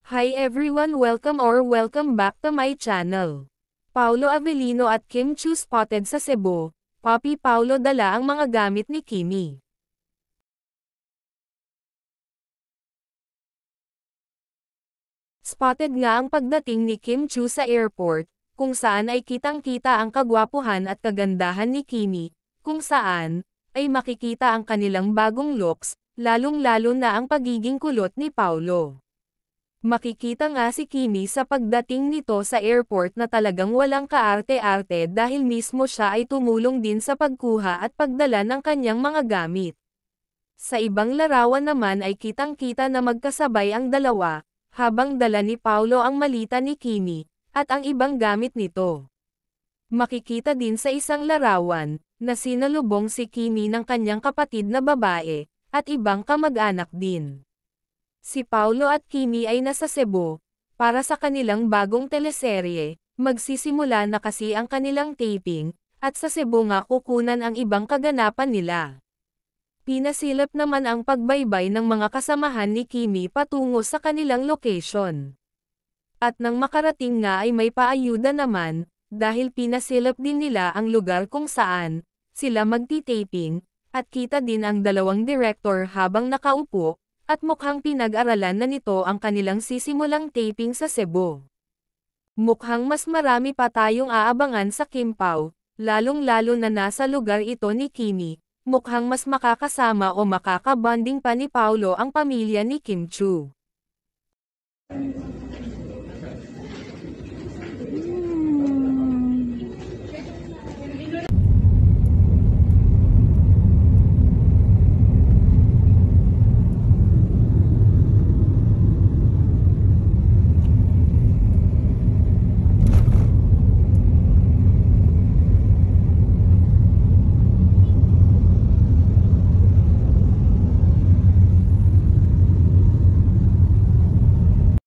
Hi everyone, welcome back to my channel. Paulo Avellino at Kim Chiu spotted sa Cebu. Poppy Paulo dala ang mga gamit ni Kimi. Spotted nga ang pagdating ni Kim Chiu sa airport, kung saan ay kitang-kita ang kagwapuhan at kagandahan ni Kimi, kung saan ay makikita ang kanilang bagong looks, lalong-lalo na ang pagiging kulot ni Paulo. Makikita nga si Kimi sa pagdating nito sa airport na talagang walang kaarte-arte dahil mismo siya ay tumulong din sa pagkuha at pagdala ng kanyang mga gamit. Sa ibang larawan naman ay kitang-kita na magkasabay ang dalawa, habang dala ni Paulo ang malita ni Kimi, at ang ibang gamit nito. Makikita din sa isang larawan, na sinalubong si Kimi ng kanyang kapatid na babae, at ibang kamag-anak din. Si Paulo at Kimi ay nasa Cebu, para sa kanilang bagong teleserye, magsisimula na kasi ang kanilang taping, at sa Cebu nga kukunan ang ibang kaganapan nila. Pinasilip naman ang pagbaybay ng mga kasamahan ni Kimi patungo sa kanilang location. At nang makarating nga ay may paayuda naman, dahil pinasilip din nila ang lugar kung saan sila magti-taping, at kita din ang dalawang director habang nakaupo, at mukhang pinag-aralan na nito ang kanilang sisimulang taping sa Cebu. Mukhang mas marami pa tayong aabangan sa Kim Pao, lalong-lalo na nasa lugar ito ni Kimi, mukhang mas makakasama o makakabonding pa ni Paulo ang pamilya ni Kim Chiu.